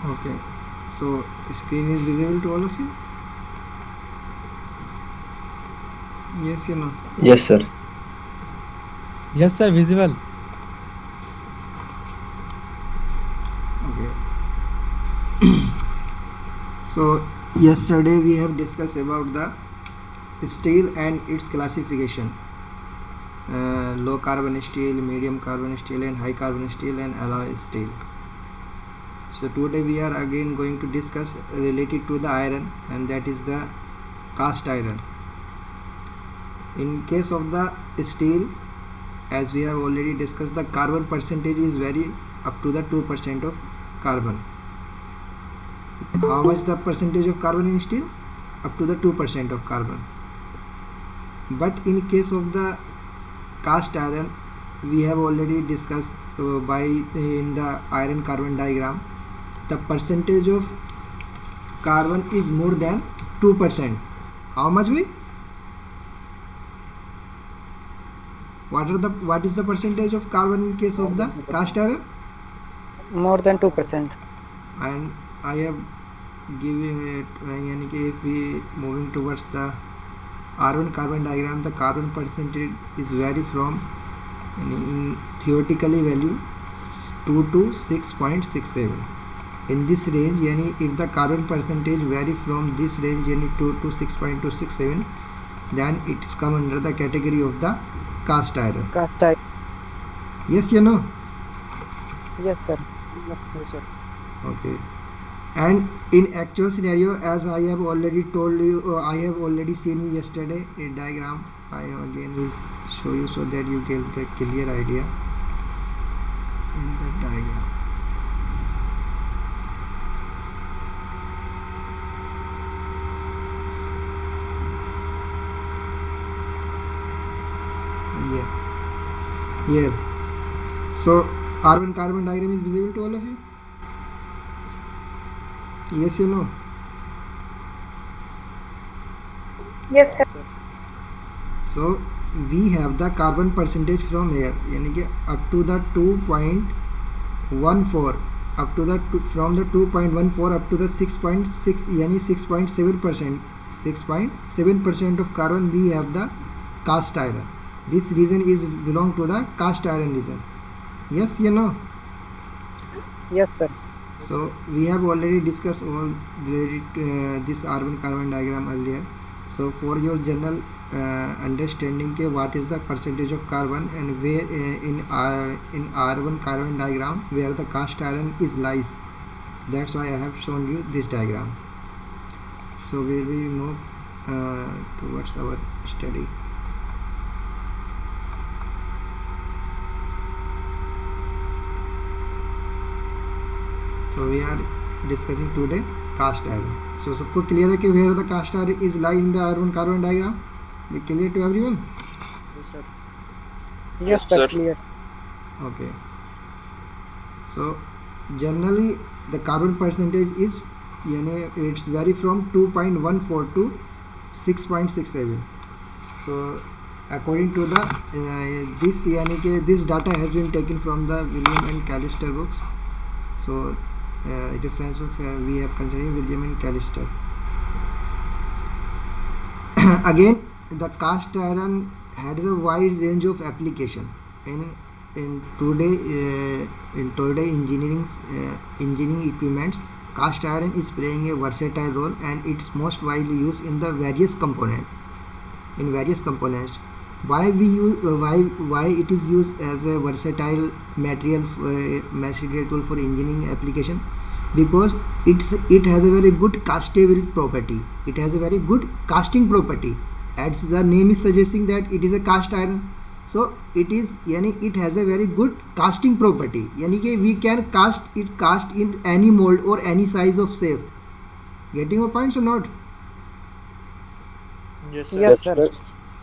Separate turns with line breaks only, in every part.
Okay, so screen is visible to all of you? Yes, you know.
Yes, sir.
Yes, sir, visible.
Okay. So yesterday we have discussed about the steel and its classification. Low carbon steel, medium carbon steel, and high carbon steel, and alloy steel. So today we are again going to discuss related to the iron, and that is the cast iron. In case of the steel, as we have already discussed, the carbon percentage is very up to the 2% of carbon. How much the percentage of carbon in steel? Up to the 2% of carbon. But in case of the cast iron, we have already discussed by in the iron carbon diagram, the percentage of carbon is more than 2%. How much we? What is the percentage of carbon in case of the cast iron?
More than 2%.
And I have given it यानी कि if we moving towards the R1 carbon diagram, the carbon percentage is vary from in theoretically value 2 to 6.67. In this range, यानी if the carbon percentage vary from this range यानी 2 to 6.267, then it is come under the category of the cast iron.
Cast iron.
Yes, you know.
Yes, sir.
Yes, sir.
Okay. And in actual scenario, as I have already told you, I have already seen you yesterday a diagram. I again will show you so that you get a clear idea in the diagram. Yeah. So R1 carbon diagram is visible to all of you? Yes, you know.
Yes, sir.
So we have the carbon percentage from here, यानी कि up to the 2.14, up to the from the 2.14 up to the 6.6 यानी 6.7%, 6.7% of carbon we have the cast iron. This region is belong to the cast iron region. Yes, you know.
Yes, sir.
So we have already discussed all this R1 carbon diagram earlier. So for your general understanding के what is the percentage of carbon and where in R1 carbon diagram where the cast iron is lies. So that's why I have shown you this diagram. So we will move towards our study. So we are discussing today cast iron. So सबको clear है कि where the cast iron is lie in the R1 carbon diagram? Be clear to everyone?
Yes, sir.
Yes, sir. Clear.
Okay. So generally the carbon percentage is यानी it's vary from 2.14 to 6.67. So according to the this यानी कि this data has been taken from the William and Callister books. So reference books we have considered William and Callister. Again, the cast iron has a wide range of application in today engineering equipments. Cast iron is playing a versatile role and it's most widely used in the various components. Why we use why it is used as a versatile material tool for engineering application? Because it has a very good castable property. It has a very good casting property. As the name is suggesting that it is a cast iron. So it is यानी it has a very good casting property. यानी कि we can cast in any mold or any size of shape. Getting my points or not?
Yes, sir.
Yes, sir.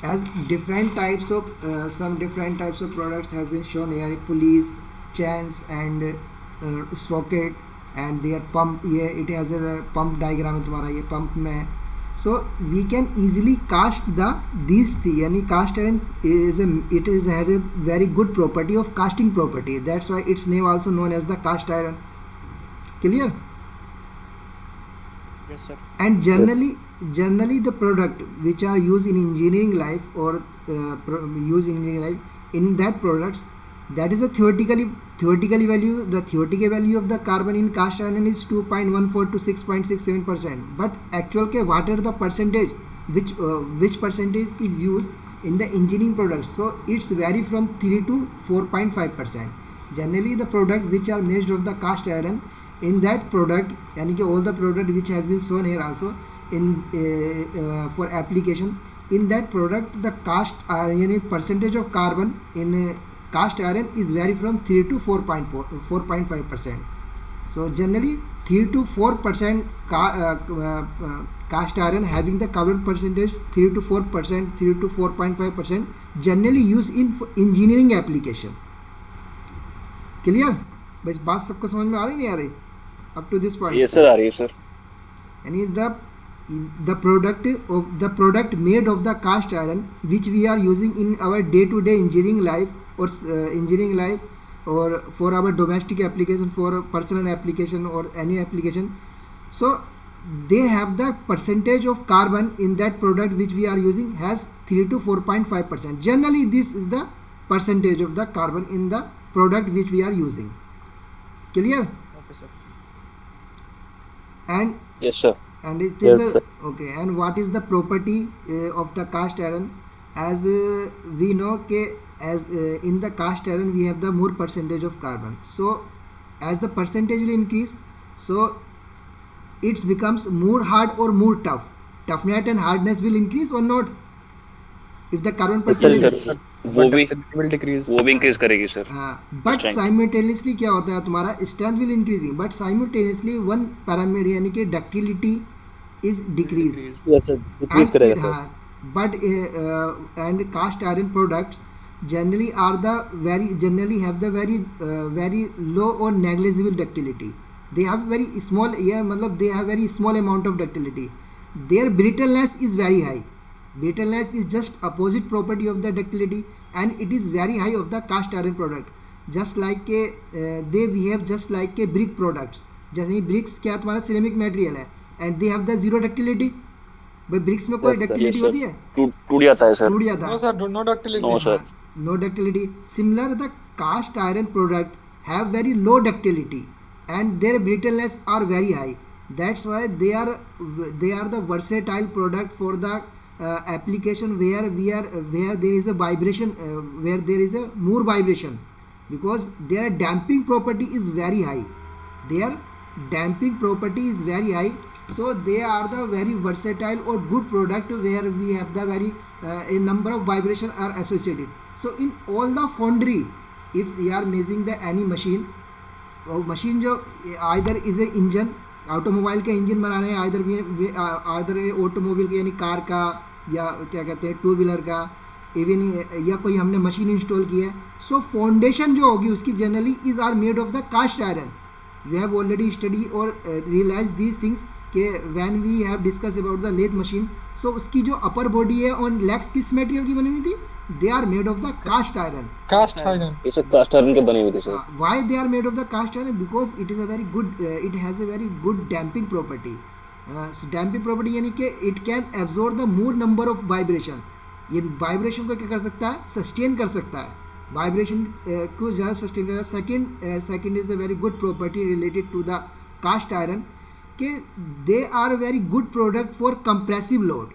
As different types of some different types of products has been shown here, pulleys, chains and sprocket and their pump. ये it has a pump diagram है तुम्हारा ये pump में है. So we can easily cast these यानी cast iron has a very good property of casting property. That's why its name also known as the cast iron. Clear?
Yes, sir.
And generally the product which are used in engineering life or used in engineering life, in that products, that is a theoretically value. The theoretical value of the carbon in cast iron is 2.14 to 6.67%, but actual के what are the percentage which percentage is used in the engineering products, so it's vary from 3 to 4.5%. Generally the product which are made of the cast iron, in that product यानी कि all the product which has been shown here also in for application, in that product the cast iron यानी percentage of carbon in cast iron is vary from 3 to 4.5%. So generally 3 to 4% cast iron having the carbon percentage 3 to 4%, 3 to 4.5% generally used in engineering application. Clear? बस बात सबको समझ में आ रही नहीं आ रही up to this point?
Yes sir, आ रही है sir.
यानी the product made of the cast iron which we are using in our day-to-day engineering life or for our domestic application, for personal application or any application, so they have the percentage of carbon in that product which we are using has 3 to 4.5%. Generally this is the percentage of the carbon in the product which we are using. Clear?
Okay, sir.
And
Yes sir.
and it is
Yes, sir.
okay. And what is the property of the cast iron? As we know ke as in the cast iron we have the more percentage of carbon, so as the percentage will increase, so it becomes more hard or more tough. Toughness and hardness will increase or not if the carbon
Yes, sir,
percentage
sir. वो भी
Will decrease.
वो भी increase करेगी sir.
But
Strength.
Simultaneously क्या होता है तुम्हारा strength will increasing, but simultaneously one parameter यानी कि ductility is decrease.
Yes sir, decrease करेगा sir.
But and cast iron products generally have the very low or negligible ductility. They have very small, मतलब they have very small amount of ductility. Their brittleness is very high. Brittleness is just opposite property of the ductility, and it is very high of the cast iron product. Just like they behave just like a brick products. जैसे bricks क्या तुम्हारा ceramic material है, and they have the zero ductility. भाई BRICS में कोई
Yes, sir.
Ductility
Yes, sir.
होती है?
टूट जाता है sir.
टूट जाता
No
है.
sir, no ductility.
No sir.
No ductility. Similar, the cast iron product have very low ductility and their brittleness are very high. That's why they are the versatile product for the application where there is a vibration, where there is a more vibration, because their damping property is very high. Their damping property is very high, so they are the very versatile or good product where we have the very a number of vibration are associated. So in all the foundry, if we are measuring the any machine, और machine जो either is a engine, automobile का engine बना रहे हैं, either automobile के यानी car का या क्या कहते हैं टू व्हीलर का, इवन या कोई हमने मशीन इंस्टॉल की है, सो फाउंडेशन जो होगी उसकी generally is are made of the cast iron. We have already study और रियलाइज दीज थिंग्स कि when we have discuss about the lathe machine, so उसकी जो अपर बॉडी है ऑन लेग्स किस मटेरियल की बनी हुई थी? They are made of the cast iron.
Cast iron.
ये सब कास्ट आयरन के बने हुए थे sir.
Why they are made of the cast iron? Because it is a very good, it has a very good damping property. So damping property यानी कि it can absorb the more number of vibration. ये vibration को क्या कर सकता है? Sustain कर सकता है. वाइब्रेशन को ज़्यादा सस्टेन कर सकता है. Second is a very good property related to the cast iron कि they are very good product for compressive load.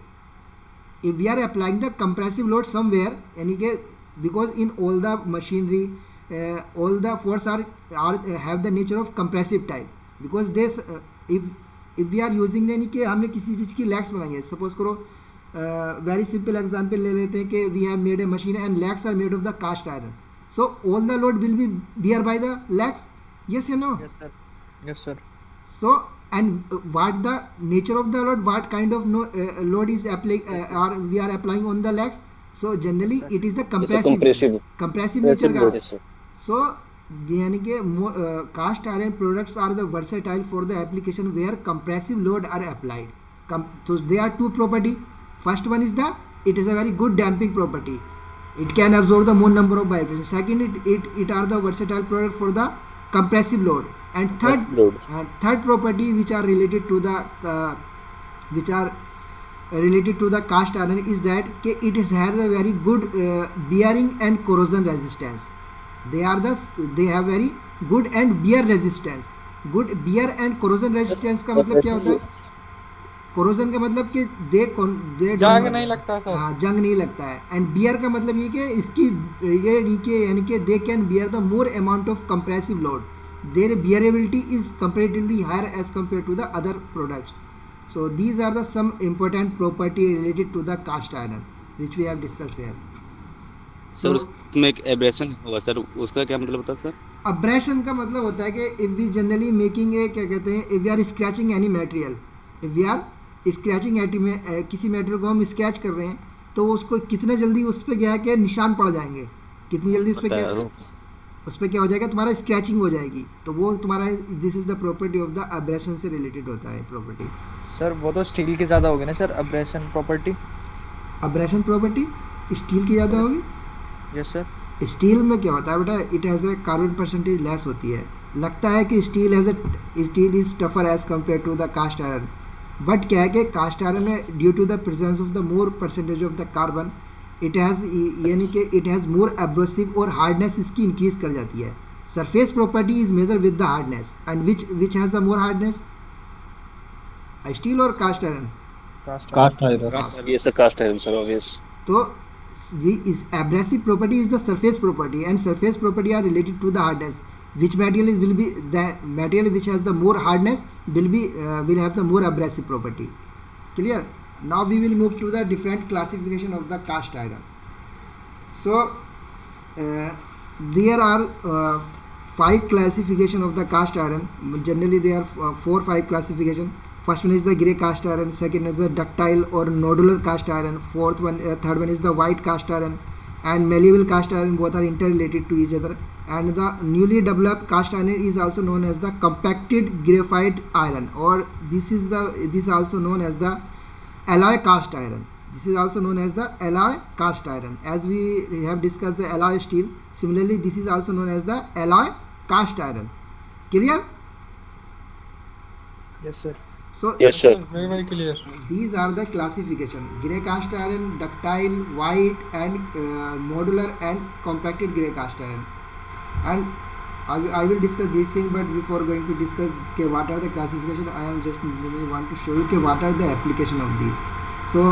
If we are applying the compressive load somewhere, यानी कि because in all the machinery, all the force are have the nature of compressive type, because this if we are using, यानी कि हमने किसी चीज़ की legs बनाई है, suppose करो very simple example ले लेते हैं कि we have made a machine and legs are made of the cast iron, so all the load will be bear by the legs, yes or no?
Yes, sir. Yes, sir.
So and what the nature of the load, what kind of load is or we are applying on the legs, so generally it is the compressive nature का.
Yes, sir.
So यानी कि cast iron products are the versatile for the application where compressive load are applied. So there are two property. First one is the it is a very good damping property. It can absorb the more number of vibration. Second, it are the versatile product for the compressive load. And
Compressive load.
third property which are related to the cast iron is that it has a very good bearing and corrosion resistance. They have very good and bear resistance. Good bear and corrosion resistance का मतलब क्या होता है? corrosion का मतलब कि
जंग नहीं लगता सर।
हाँ, जंग नहीं लगता है। एंड बियर का मतलब ये कि इसकी ये यानी कि they can bear the more amount of compressive load, their bearability is comparatively higher as compare to the other products. So these are the some important property related to the cast iron which we have discussed here.
Sir उसमें एक abrasion होगा sir, उसका क्या मतलब होता है sir?
Abrasion का मतलब होता है कि if we generally making a क्या कहते हैं, if we are scratching any material, if we are scratching किसी मटेरियल को हम स्क्रैच कर रहे हैं तो उसको कितने जल्दी उस पर क्या है कि निशान पड़ जाएंगे, कितनी जल्दी उस पर क्या हो जाएगा, तुम्हारा स्क्रैचिंग हो जाएगी. तो वो तुम्हारा this is the property of the abrasion से रिलेटेड होता है प्रॉपर्टी.
सर वो तो स्टील की ज़्यादा होगी ना sir, abrasion property.
Abrasion property steel की ज़्यादा होगी.
Yes sir.
स्टील में क्या होता है बेटा, it has a carbon percentage less होती है. लगता है कि steel is tougher as compare to the cast iron, but क्या है कि कास्ट आयरन में due to the presence of the more percentage of the carbon it has यानी कि इट हैज़ मोर एब्रोसिव और हार्डनेस इसकी इंक्रीज कर जाती है. Surface property is measure with the hardness and which has the more hardness, steel और cast iron.
Cast iron.
ये sir cast iron sir obvious.
तो is abrasive property is the surface property and surface property are related to the hardness. Which material will be the material which has the more hardness will have the more abrasive property. Clear? Now we will move to the different classification of the cast iron. So there are 5 classification of the cast iron. Generally there are 4-5 classification. First one is the grey cast iron, second is the ductile or nodular cast iron, third one is the white cast iron, and malleable cast iron. Both are interrelated to each other. And the newly developed cast iron is also known as the compacted graphite iron, or this is also known as the alloy cast iron. This is also known as the alloy cast iron. As we have discussed the alloy steel, similarly this is also known as the alloy cast iron. Clear?
Yes sir.
So
Yes sir.
Very very clear.
these are the classification: grey cast iron, ductile, white, and modular and compacted grey cast iron. And I will discuss this thing, but before going to discuss what are the classification, I am just generally want to show you what are the application of these. So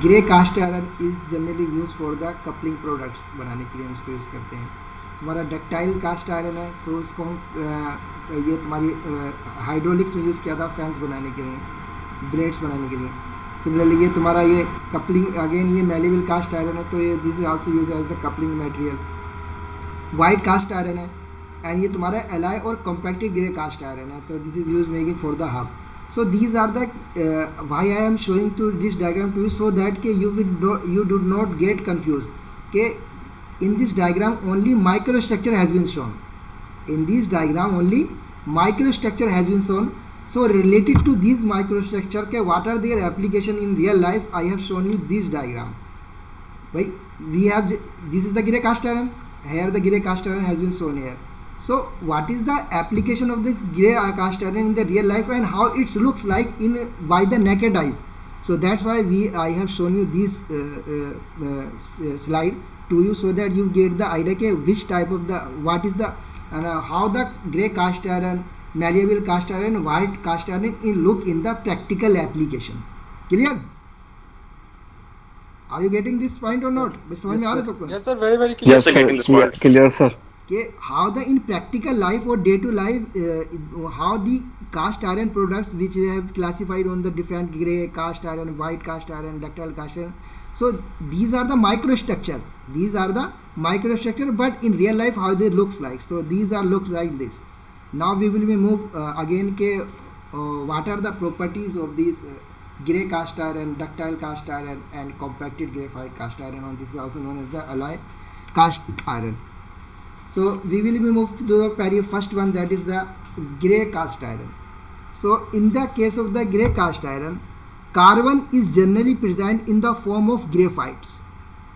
grey cast iron is generally used for the coupling products बनाने के लिए हम उसको use करते हैं. तुम्हारा ductile cast iron है, सो इसको हम ये तुम्हारी हाइड्रोलिक्स में यूज़ किया था फैंस बनाने के लिए, ब्लेड्स बनाने के लिए. सिमिलरली ये तुम्हारा ये कपलिंग, अगेन ये मैलेबल कास्ट आयरन है, तो ये this is also use as the coupling material. White cast iron है एंड ये तुम्हारा एलॉय और कॉम्पैक्टेड ग्रे कास्ट आयरन है, तो this is use making for the hub. So these are the why I am showing to this diagram to you, so that you do not get confused. Okay, in this diagram only microstructure has been shown. In this diagram only microstructure has been shown. So related to these microstructure, okay, what are their application in real life? I have shown you this diagram. Right? We have this is the grey cast iron. Here the grey cast iron has been shown here. So what is the application of this grey cast iron in the real life and how it looks like by the naked eyes? So that's why I have shown you this slide to you, so that you get the idea के which type of the what is the how the grey cast iron, malleable cast iron, white cast iron look in the practical application. Clear? Are you getting this point or not? समझ में आ रहा है सबको?
Yes sir, very very clear.
Yes sir, getting this point.
Clear sir.
Okay, how the in practical life or day to life how the cast iron products which we have classified on the different grey cast iron, white cast iron, ductile cast iron, so these are the microstructure, but in real life how they looks like. So these are looks like this. Now we will be move again ke what are the properties of these grey cast iron, ductile cast iron and compacted graphite cast iron, and this is also known as the alloy cast iron. So we will be moved to the very first one, that is the grey cast iron. So in the case of the grey cast iron, carbon is generally present in the form of graphites.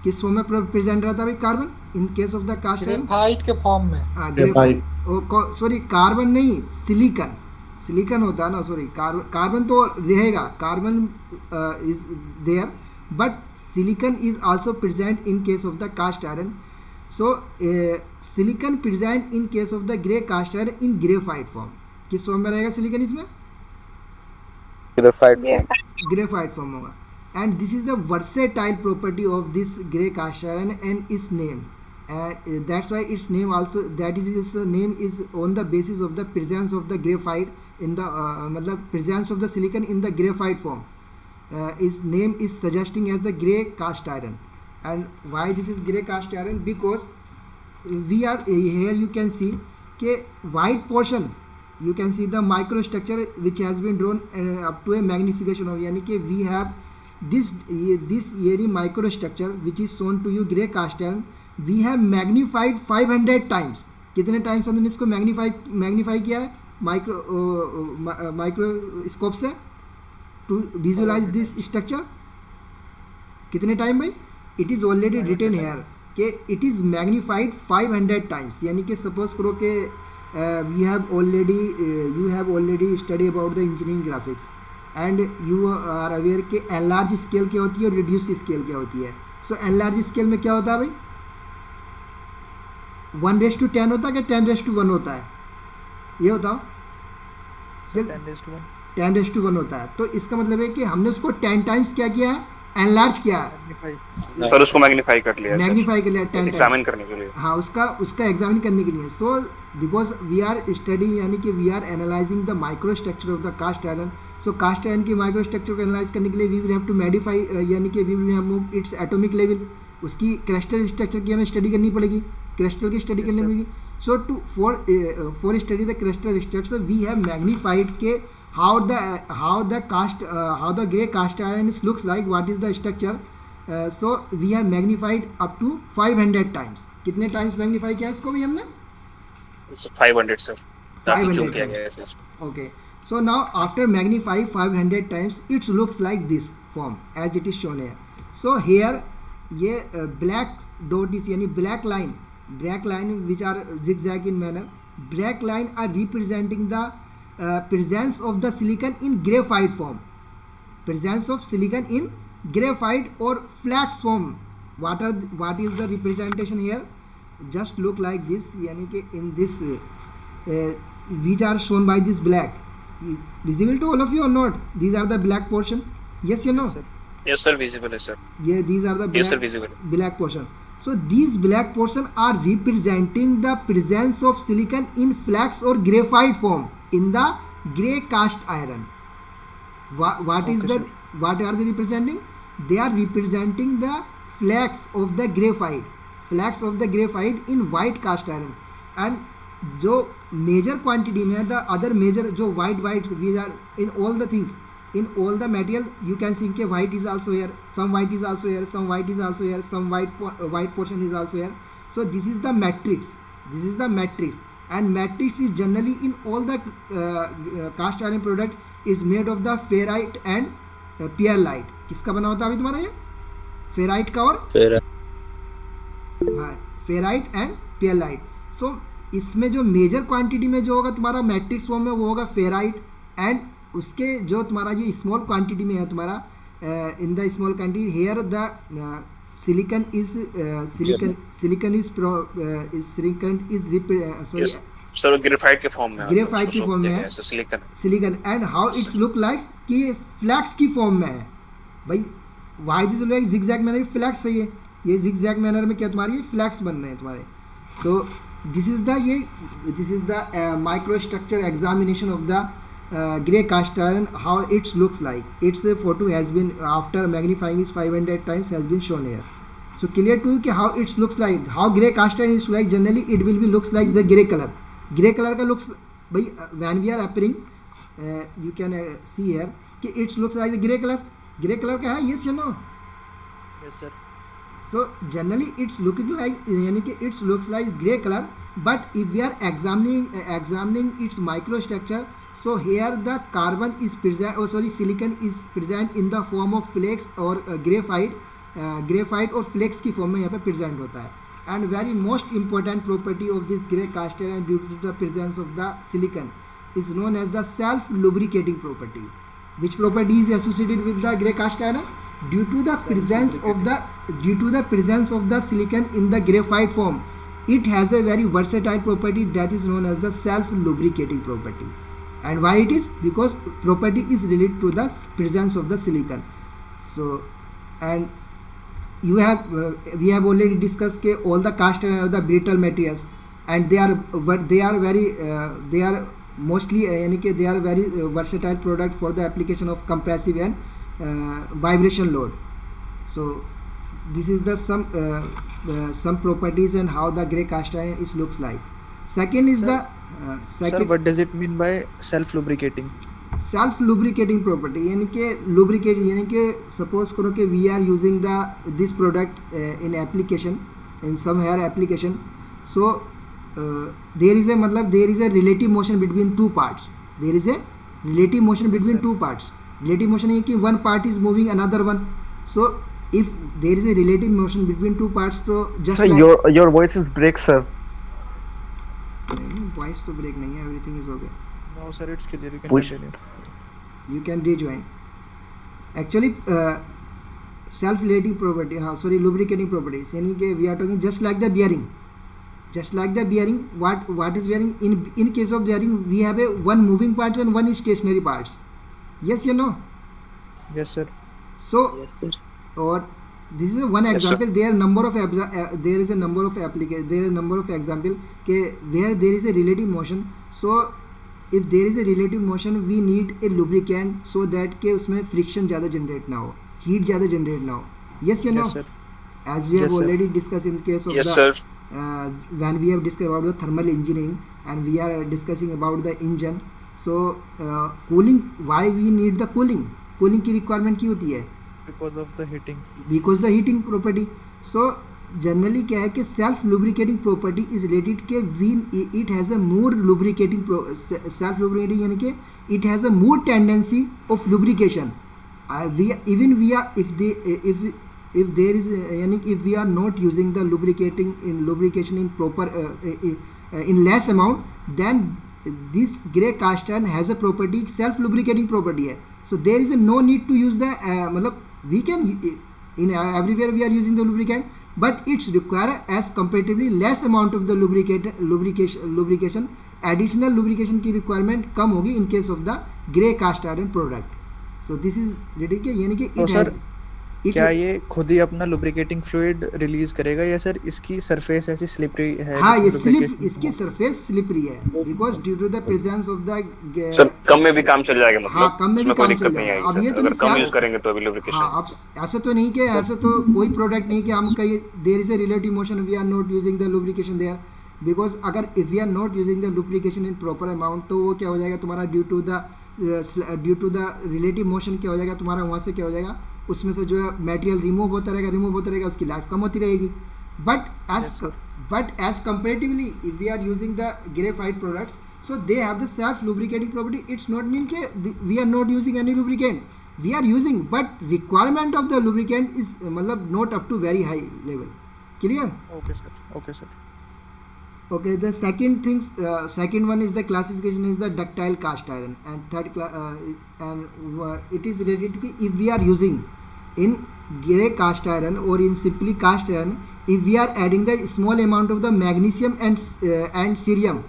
किस form में present रहता है भाई carbon in case of the cast iron?
Graphite के form में.
Graphite. Sorry carbon नहीं, silicon, silicon होता है ना, सॉरी कार्बन तो रहेगा, carbon is there, but silicon is also present in case of the cast iron. So silicon present in case of the grey cast iron in graphite form. किस form में रहेगा silicon? इसमें graphite form होगा. And this is the versatile property of this grey cast iron and its name, and that's why its name also, that is its name is on the basis of the presence of the graphite in the matlab presence of the silicon in the graphite form. Its name is suggesting as the gray cast iron. And why this is gray cast iron? Because we are here, you can see ke white portion, you can see the microstructure which has been drawn up to a magnification of, yani ke we have this here microstructure which is shown to you gray cast iron. We have magnified 500 times. कितने times हमने इसको magnify किया है microscope से to visualise this structure? कितने time भाई? It is already written here कि it is magnified 500 times. यानी कि सपोज करो कि you have already study about the engineering graphics and you are aware कि एनलार्ज स्केल क्या होती है और रिड्यूस स्केल क्या होती है. सो एनलार्ज स्केल में क्या होता है भाई? 1:10 होता है कि 10:1 होता है? ये बताओ. 10:1 होता है. तो इसका मतलब है कि हमने उसको 10 टाइम्स क्या किया है? एनलार्ज किया है
सर, उसको मैग्नीफाई कर लिया
10
एग्जामिन करने के लिए.
हाँ, उसका एग्जामिन करने के लिए. So because we are study, यानी कि we are analysing the micro structure of the cast iron. So cast iron की माइक्रो स्ट्रक्चर को एनालाइज करने के लिए we will have to modify, यानी कि we will have move its atomic level. उसकी क्रिस्टल स्ट्रक्चर की हमें स्टडी करनी पड़ेगी, क्रिस्टल की स्टडी करनी पड़ेगी. So for study the crystal structure we have magnified के how the grey cast iron looks like, what is the structure. So we have magnified up to 500 times. कितने times magnify किया इसको भी हमने?
500 sir.
500 times. Okay. So now after magnify 500 times, it looks like this form as it is shown here. So here ये black dot is, यानी black line which are zigzag in manner, black line are representing the presence of the silicon in graphite form. Presence of silicon in graphite or flax form. What is the representation here? Just look like this, यानी कि in this which are shown by this black. Visible to all of you or not? These are the black portion. Yes or no?
Yes sir, visible है sir.
Yeah, these are the
Yes sir, visible.
black portion. So these black portion are representing the presence of silicon in flax or graphite form in the grey cast iron. What are they representing? They are representing the flax of the graphite in white cast iron. And जो major quantity में the other major जो white we are in all the things, in all the material you can see कि white is also here, some white is also here, some white is also here, some white portion is also here. So this is the matrix. And matrix is generally in all the cast iron product is made of the ferrite and pearlite. किसका बना होता है अभी तुम्हारा ये? Ferrite का और ferrite and पेयरलाइट. सो इसमें जो मेजर क्वांटिटी में जो होगा तुम्हारा मैट्रिक्स फॉर्म में वो होगा फेराइट. एंड उसके जो तुम्हारा ये स्मॉल क्वांटिटी में है तुम्हारा in the small quantity here the silicon is
sir graphite के फॉर्म में
है silicon. And how its look like कि फ्लैक्स की फॉर्म में है भाई. Why this like zigzag manner flakes है. ये जिगजैग मैनर में क्या तुम्हारी फ्लैक्स बन रहे हैं तुम्हारे. So this is the micro structure examination of the grey cast iron, how it looks like. Its photo has been after magnifying it 500 times has been shown here. So clear to you कि how it looks like, how grey cast iron is like. Generally it will be looks like the grey color का looks भाई when we are appearing you can see here कि it looks like the grey color का है. yes or no?
Yes sir.
So generally it's looking like, यानी कि it looks like grey color. But if we are examining its microstructure, so here the carbon is present, silicon is present in the form of flakes or graphite और flakes की form में यहाँ पे present होता है. and very most important property of this grey cast iron due to the presence of the silicon is known as the self lubricating property. Which property is associated with the grey cast iron? Due to the presence of the silicon in the graphite form, it has a very versatile property that is known as the self lubricating property. And why it is? Because property is related to the presence of the silicon. So, and you have we have already discussed that all the cast iron are the brittle materials, and they are mostly they are very versatile product for the application of compressive and vibration load. So this is the some properties and how the grey cast iron is looks like. Second is the
Sir, what does it mean by self lubricating?
Self lubricating property यानी कि lubricate यानी कि suppose करो कि we are using this product in application in some here application. So there is a relative motion between two parts. There is a relative motion between two parts. Relative motion है कि one part is moving another one. So if there is a relative motion between two parts तो just
your voice is break sir.
Voice तो break नहीं है, everything is okay.
No sir, it's clear. You can
Push.
continue.
You can rejoin. Actually, self-lubricating property. Lubricating properties. यानी कि we are talking just like the bearing. Just like the bearing. What is bearing? In case of bearing, we have a one moving parts and one is stationary parts. Yes, you know.
Yes sir.
So, or this is one example. There is a number of example where there is a relative motion. So if there is a relative motion, we need a lubricant so that के उसमें friction ज़्यादा generate ना हो, heat ज़्यादा generate ना हो. Yes, you know.
Yes, sir.
As we have
Yes, sir.
already discussed in case of
Yes,
the
sir.
when we have discussed about the thermal engineering and we are discussing about the engine. So cooling, why we need the cooling? Cooling की requirement क्यों होती है?
Because of the heating.
Because the heating property. So generally क्या है कि self lubricating property is related के it has a more lubricating self lubricating यानी कि it has a more tendency of lubrication. if there is यानी if we are not using the lubrication in proper in less amount, then this grey cast iron has a property self lubricating property है. So there is a no need to use the मतलब we can in everywhere we are using the lubricant, but it's require as comparatively less amount of the lubrication. Additional lubrication की requirement कम होगी in case of the grey cast iron product. So this is यानी कि
तो sir क्या ये खुद ही अपना lubricating fluid release करेगा या सर इसकी सरफेस ऐसी स्लिपरी है?
हाँ, ये स्लिप इसकी सरफेस स्लिपरी है because due to the presence of the
sir कम में भी काम चल जाएगा मतलब.
हाँ, कम में भी काम चल जाएगा. अब ये तो
अगर कम यूज करेंगे तो भी लुब्रिकेशन.
हाँ, अब ऐसा तो नहीं कि ऐसा तो कोई प्रोडक्ट नहीं कि हम कहीं there is a relative motion we are not using the lubrication there. Because अगर if we are not using the lubrication in proper amount तो वो क्या हो जाएगा तुम्हारा due to the relative motion क्या हो जाएगा तुम्हारा वहाँ से क्या हो जाएगा उसमें से जो है मटेरियल रिमूव होता रहेगा उसकी लाइफ कम होती रहेगी. But as comparatively if we are using the graphite products so they have the self lubricating property. It's not mean के we are not using any lubricant, we are using but requirement of the lubricant is मतलब not up to very high level. Clear?
Okay sir.
Okay, the second one is the classification is the ductile cast iron, and it is related to if we are using in grey cast iron or in simply cast iron, if we are adding the small amount of the magnesium and cerium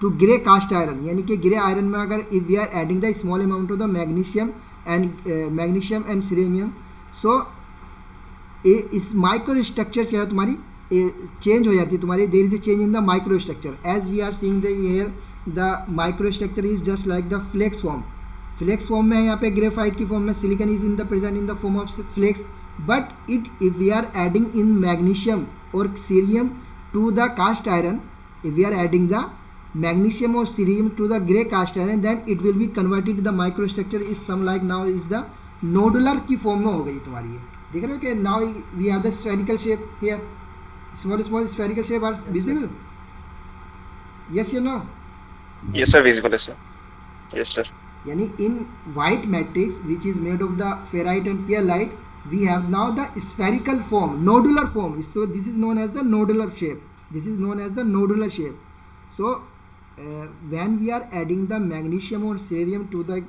to grey cast iron, यानी कि grey iron में अगर if we are adding the small amount of the magnesium and cerium, so इस micro structure क्या है तुम्हारी change हो जाती है तुम्हारी. There is a change in the micro structure as we are seeing the here the micro structure is just like the flakes form में है. यहाँ पे ग्रेफाइट की फॉर्म में silicon is in the present in the form of flakes, but if we are adding in magnesium और cerium to the cast iron, if we are adding the magnesium और cerium to the grey cast iron, then it will be converted the micro structure is some like now is the nodular की form में हो गई तुम्हारी. ये देख रहे हो कि now we have the spherical shape here. Small spherical shape are visible. Yes or no?
Yes sir, visible sir. Yes sir.
यानी in white matrix which is made of the ferrite and perlite, we have now the spherical form, nodular form. So this is known as the nodular shape. This is known as the nodular shape. So when we are adding the magnesium or cerium to the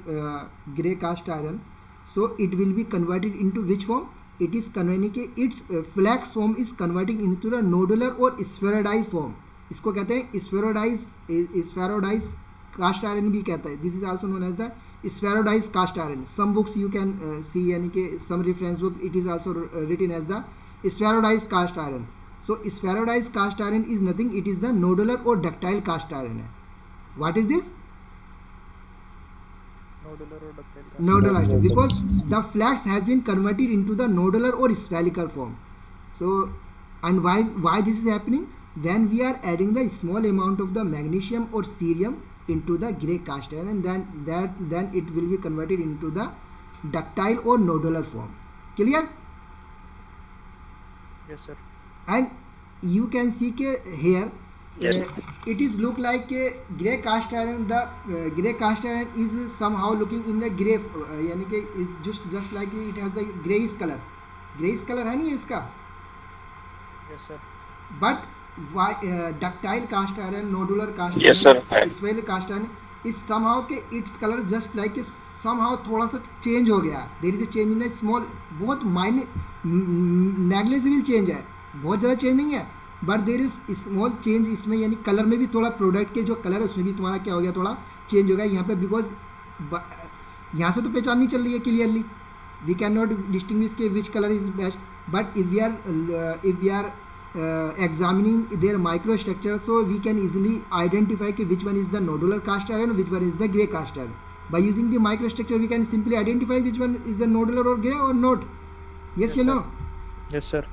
grey cast iron, so it will be converted into which form? It is converting, its flax form is converting into the nodular or spheroidal form. इसको कहते हैं spheroidized cast iron भी कहता है. This is also known as the spheroidized cast iron. Some books you can see, यानी कि some reference book, it is also written as the spheroidized cast iron. So spheroidized cast iron is nothing, it is the nodular or ductile cast iron है. What is this? Nodular, because the flax has been converted into the nodular or spherical form. So, and why this is happening? When we are adding the small amount of the magnesium or cerium into the grey cast iron, then it will be converted into the ductile or nodular form. Clear?
Yes, sir.
And you can see here
Yes.
it is look like a grey cast iron. The grey cast iron is somehow looking in the grey, यानी कि is just like it has the greyish color. Greyish color है नहीं इसका?
Yes, sir.
But why ductile cast iron, nodular cast
Yes,
iron,
sir.
spherical cast iron is somehow के its color just like somehow थोड़ा सा change हो गया. There is a change in a small, बहुत minor, negligible change है, बहुत ज़्यादा change नहीं है. But there is small change इसमें, यानी कलर में भी थोड़ा, प्रोडक्ट के जो कलर है उसमें भी तुम्हारा क्या हो गया, थोड़ा चेंज हो गया यहाँ पे. बिकॉज यहाँ से तो पहचान नहीं चल रही है clearly, we can not distinguish के which colour is best. But if we are examining their micro structure, so we can easily identify कि which one is the nodular cast iron, which one is the grey cast iron. By using the micro structure we can simply identify which one is the nodular और grey और not. Yes या no?
Yes, sir.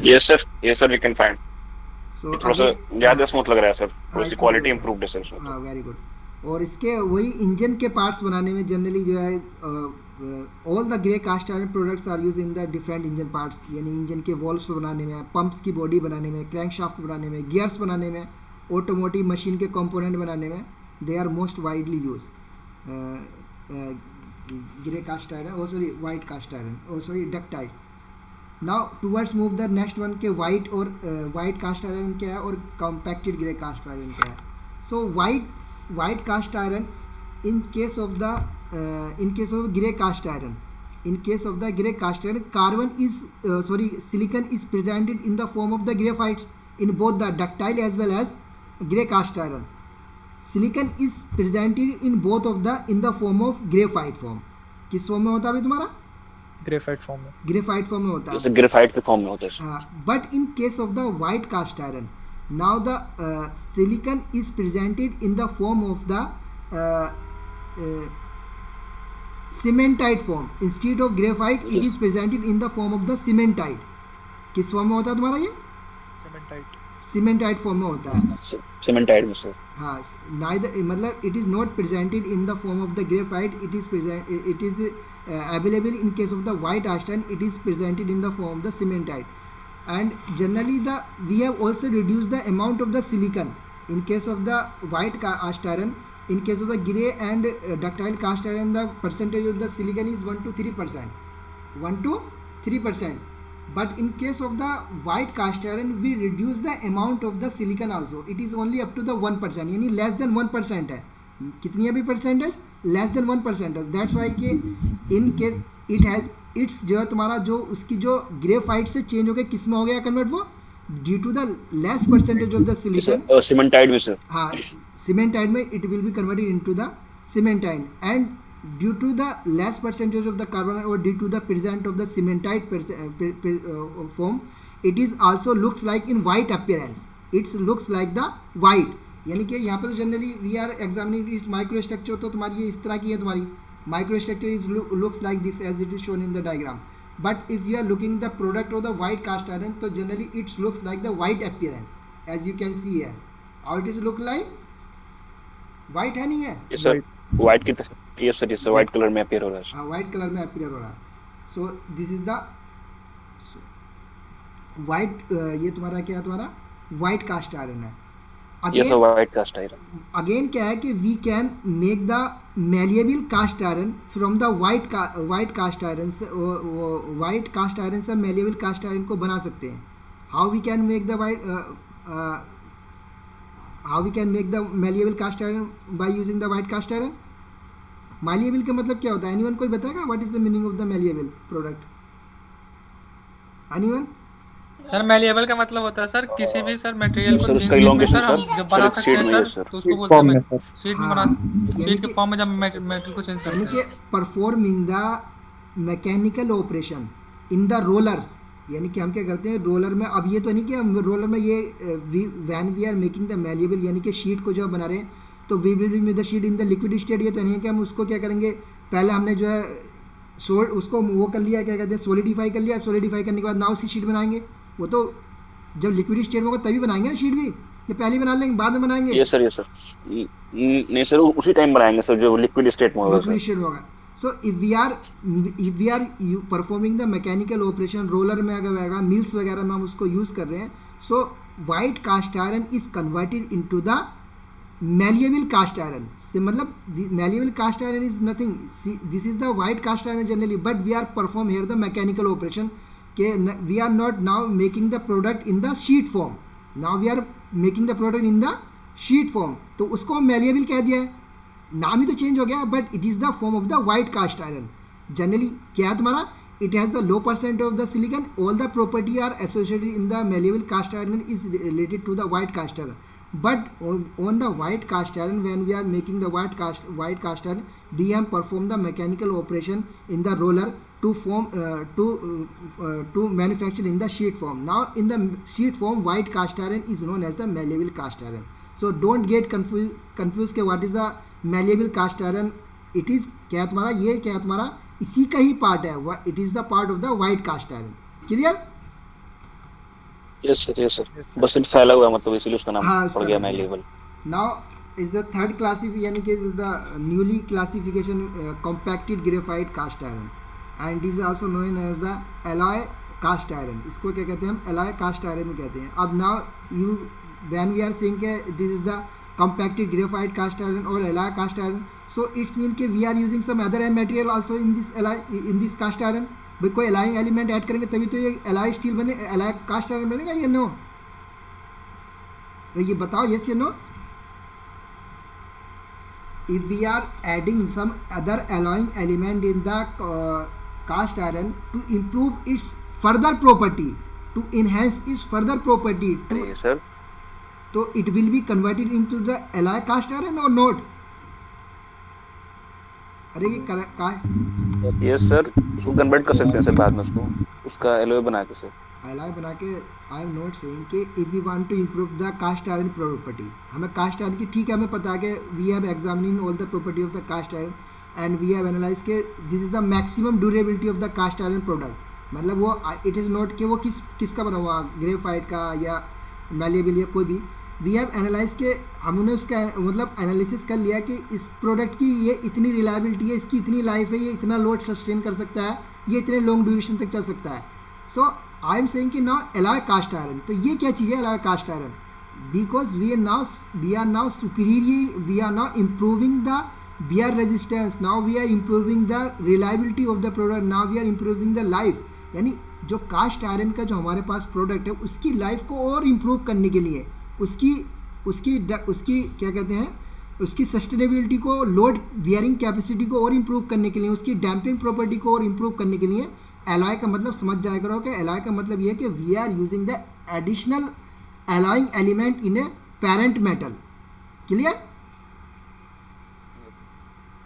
Yes, sir. Yes, sir. We can find.
सो
थोड़ा सा ज़्यादा smooth लग रहा है sir. थोड़ी सी क्वालिटी इम्प्रूव्ड है सर.
हाँ, वेरी गुड. और इसके वही इंजन के पार्ट्स बनाने में जनरली जो है all the grey cast iron products are use in the different engine parts, यानी इंजन के वॉल्व्स बनाने में, पंप्स की बॉडी बनाने में, क्रैंकशाफ्ट बनाने में, गियर्स बनाने में, ऑटोमोटिव मशीन के कंपोनेंट बनाने में they are most widely use. Grey cast iron, sorry white cast iron, sorry ductile. Now towards move the next one के वाइट और वाइट कास्ट आयरन क्या है और कॉम्पैक्टेड ग्रे कास्ट आयरन क्या है. So white cast iron in case of grey cast iron, silicon is presented in the form of the graphites in both the ductile as well as grey cast iron. Silicon is presented in both of in the form of graphite form. किस form में होता है तुम्हारा?
Graphite form में.
Graphite form में होता है.
जैसे ग्रेफाइट के फॉर्म में होता है.
But in case of the white cast iron, now the silicon is presented in the form of the cementite form. Instead of graphite, it is presented in the form of the cementite. किस form में होता है तुम्हारा ये? cementite form में होता है.
cementite में सर.
हाँ, neither मतलब it is not presented in the form of the graphite. It is available in case of the white iron. It is presented in the form of the cementite. And generally we have also reduced the amount of the silicon in case of the white cast iron. In case of the grey and ductile cast iron, the percentage of the silicon is 1 to 3%. 1 to 3%. But in case of the white cast iron, we reduce the amount of the silicon also. It is only up to the 1%, यानी less than 1% है. कितनी है भी percentage? Less than 1%. That's why कि in case it has its जो है तुम्हारा जो उसकी जो ग्रेफाइट से चेंज हो गया, किस में हो गया कन्वर्ट वो? Due to the less percentage of the silicon.
Cementite में सर.
हाँ, सीमेंटाइड में it will be converted into the cementite. And due to the less percentage of the carbon और due to the present of the cementite form, it is also looks like in white appearance. It's looks like the white, यानी कि यहाँ पर तो generally we are examining इस micro structure, तो तुम्हारी ये इस तरह की है, तुम्हारी micro structure is looks like this as it is shown in the diagram. But if you are looking the product of the white cast iron, so generally it looks like the white appearance, as you can see here. How it is look like? White है नहीं है?
Yes sir. White की yes sir, white color में appear हो रहा है.
हाँ, white color में appear हो रहा है. So this is the white. ये तुम्हारा क्या है? तुम्हारा white cast iron है.
Yes sir, white cast iron.
Again क्या है कि we can make the malleable cast iron from the white cast iron से white cast iron से malleable cast iron को बना सकते हैं. How we can make the malleable cast iron by using the white cast iron? Malleable का मतलब क्या होता है? Anyone कोई बताएगा? What is the meaning of the malleable product? Anyone?
Sir malleable का मतलब होता है सर किसी भी सर मटेरियल को
सर,
चेंज
उसका
में
elongation,
सर हम
सर,
जब बना
सर,
सकते हैं
sheet में,
सर
सर।
तो उसको बोलते
फॉर्म में
हैं
सर.
शीट में
हाँ,
बना
यानी
शीट के
कि-
फॉर्म में जब मेटल को चेंज
यानी
करते
कि
हैं.
Performing the mechanical operation in the rollers, यानी कि हम क्या करते हैं रोलर में. अब ये तो नहीं कि हम रोलर में ये when we are making the malleable यानी कि शीट को जो हम बना रहे हैं तो we will be the sheet in the liquid state. ये तो नहीं है कि हम उसको क्या करेंगे, पहले हमने जो है उसको वो कर लिया, क्या कहते हैं सोलिडिफाई कर लिया, सोलिडिफाई करने के बाद ना उसकी शीट बनाएंगे. वो तो जब लिक्विड स्टेट में होगा तभी बनाएंगे ना शीट भी, ये पहले बना लेंगे बाद में बनाएंगे.
Yes sir, yes sir. नहीं सर, उसी टाइम बनाएंगे सर जो लिक्विड स्टेट में होगा
लिक्विड
सर.
स्टेट में होगा. So if we are performing the mechanical operation roller में अगर वगैरह मिल्स वगैरह में हम उसको यूज़ कर रहे हैं, so white cast iron is converted into the malleable cast iron. से मतलब malleable cast iron is nothing. See, this is the white cast iron generally, but we are perform here the mechanical operation. We are not now making the product in the sheet form. Now we are making the product in the sheet form. तो उसको malleable कह दिया है, नाम ही तो change हो गया, but it is the form of the white cast iron. Generally क्या है तुम्हारा? It has the low percent of the silicon. All the property are associated in the malleable cast iron is related to the white cast iron. But on the white cast iron, when we are making the white cast iron, we have perform the mechanical operation in the roller to form to manufacture in the sheet form. Now in the sheet form, white cast iron is known as the malleable cast iron. So don't get confused के what is the malleable cast iron. It is क्या है तुम्हारा, ये क्या है तुम्हारा इसी का ही पार्ट है. It is the part of the white cast iron. Clear?
Yes sir, yes sir. बस सिर्फ फैला हुआ है, मतलब इसीलिए उसका नाम
हाँ,
पड़
उसका
गया
नाम
malleable.
Now is the third classification, यानी कि the newly classification compacted graphite cast iron, and is also known as the alloy cast iron. इसको क्या कहते हैं हम? alloy cast iron कहते हैं. अब now you when we are saying कि this is the compacted graphite cast iron or alloy cast iron, so it's mean कि we are using some other material also in this alloy, in this cast iron. भाई कोई alloying element add करेंगे तभी तो ये alloy steel बने, alloy cast iron बनेगा. ये नो, ये बताओ yes या no. If we are adding some other alloying element in the cast iron to improve its further property, to enhance its further property,
yes sir.
so it will be converted into the alloy cast iron or not? अरे ये
yes sir, उसको convert कर सकते हैं sir बाद में, उसका alloy बना के सर.
alloy बना के. आई एम नॉट सेइंग कि if we want to improve the cast iron property, हमें कास्ट आयरन की ठीक है हमें पता है कि we have examining all the property of the cast iron and we have analyse के this is the maximum durability of the cast iron product. मतलब वो इट इज़ नॉट कि वो किसका बना हुआ, ग्रेफाइट का या मैलिएबल या कोई भी. वी हैव एनालाइज के हमने उसका मतलब एनालिसिस कर लिया कि इस प्रोडक्ट की ये इतनी रिलायबिलिटी है, इसकी इतनी लाइफ है, ये इतना लोड सस्टेन कर सकता है, ये इतने लॉन्ग ड्यूरेशन तक चल सकता है. सो आई एम सेइंग कि नाउ alloy cast iron. तो ये क्या चीज़ है alloy cast iron? Because we are now superior, we are now improving the wear resistance, now we are improving the reliability of the product, now we are improving the life. यानी जो cast iron का जो हमारे पास product है उसकी life को और improve करने के लिए, उसकी क्या कहते हैं, उसकी सस्टेनेबिलिटी को, लोड बियरिंग कैपेसिटी को और इम्प्रूव करने के लिए, उसकी डैम्पिंग प्रॉपर्टी को और इम्प्रूव करने के लिए एलॉय का मतलब समझ जाया करो कि एलॉय का मतलब ये है कि we are using the additional alloying element in a parent metal. Clear?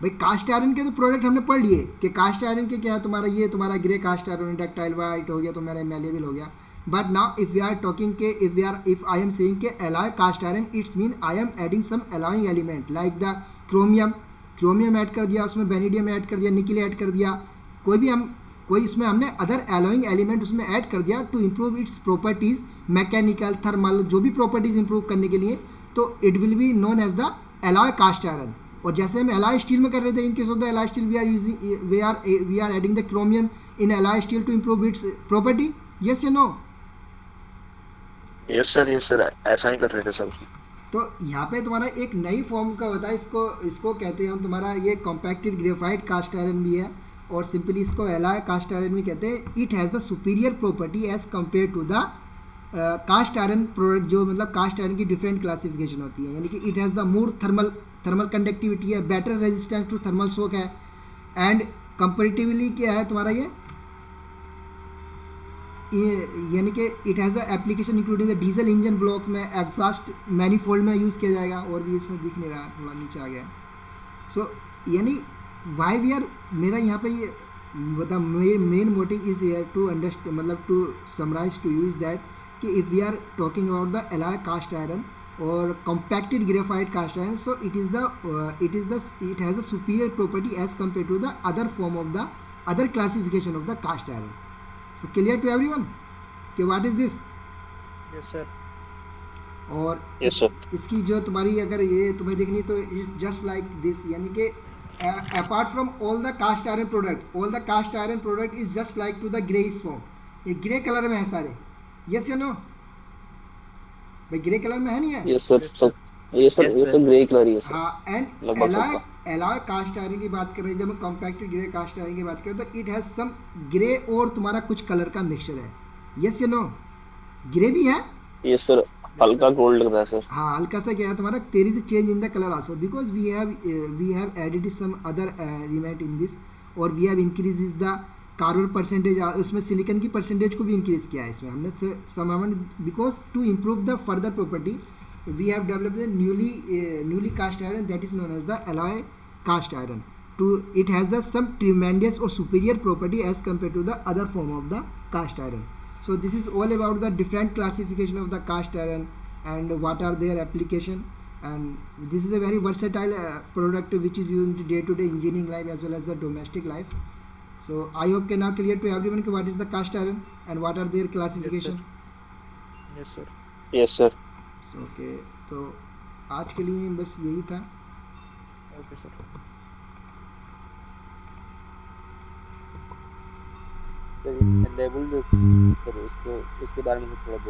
भाई कास्ट आयरन के तो प्रोडक्ट हमने पढ़ लिए कि कास्ट आयरन के क्या है तुम्हारा, ये तुम्हारा grey cast iron ductile white हो गया, तो मेरा मैलिएबल हो गया. But now if we are talking के इफ आई एम सेइंग के alloy cast iron, its mean I am adding some alloying element like the chromium add कर दिया, उसमें बेनिडियम ऐड कर दिया, निकल ऐड कर दिया, कोई इसमें हमने अदर एलॉइंग एलिमेंट उसमें ऐड कर दिया to improve its properties, mechanical, thermal, जो भी प्रॉपर्टीज़ इम्प्रूव करने के लिए, तो it will be known as the alloy cast iron. और जैसे हम एलॉय स्टील में कर रहे थे, in case of the alloy steel we are adding the chromium in alloy steel to improve its property. Yes या नो?
यस सर, ऐसा ही कर रहे थे सर.
तो यहाँ पे तुम्हारा एक नई फॉर्म का होता है, इसको कहते हैं हम तुम्हारा ये कॉम्पैक्टेड ग्रेफाइट कास्ट आयरन भी है, और सिंपली इसको एलॉय कास्ट आयरन भी कहते हैं। It has the superior property as compare to the cast iron product, जो मतलब कास्ट आयरन की डिफरेंट क्लासिफिकेशन होती है, यानी कि it has the more thermal conductivity है, better resistance to thermal shock है, एंड कंपेरेटिवली क्या है तुम्हारा ये यानी कि it has the application including the diesel engine block में, एग्जॉस्ट मैनीफोल्ड में यूज़ किया जाएगा, और भी इसमें दिख नहीं रहा, थोड़ा नीचे आ गया। सो यानी वाई वी आर, मेरा यहाँ पे ये मतलब main motive is here to understand, मतलब to summarise to you is that कि if we are talking about the alloy cast iron और compacted graphite cast iron, so it has a superior property as compared to the other form of the other classification of the cast iron. So clear to everyone कि what is this?
Yes sir.
और
Yes, sir.
इसकी जो तुम्हारी अगर ये तुम्हें देखनी तो जस्ट लाइक दिस, यानी कि apart from all the cast iron product is just like to the greyish form, ये ग्रे कलर में है सारे, yes या no? भाई ग्रे कलर में है नहीं है?
यस सर, ये सब ग्रे कलर ही है सर।
हाँ, एंड
लगभग
एलॉय कास्ट आयरन की बात कर रहे हैं, जब हम कॉम्पैक्टेड ग्रे कास्ट आयरन की बात करें तो इट हैज़ सम ग्रे और तुम्हारा कुछ कलर का मिक्सचर है, यस या नो? ग्रे भी है,
यस सर, हल्का गोल्ड लगता है सर।
हाँ हल्का सा क्या है तुम्हारा, there is a change in the colour also because we have added some other element in this, और we have increase the carbon percentage, उसमें सिलिकॉन की परसेंटेज को भी इंक्रीज किया है इसमें हमने some amount, because to improve the further property we have developed the newly cast iron that is known as the alloy cast iron. To it has the some tremendous और superior property as compare to the other form of the cast iron. So this is all about the different classification of the cast iron and what are their application, and this is a very versatile product which is used in day-to-day engineering life as well as the domestic life. So I hope can now clear to everyone what is the cast iron and what are their classification.
Yes sir.
Yes sir.
So okay, तो आज के लिए बस यही था।
Okay sir.
Sir level sir उसको उसके बारे में थोड़ा बहुत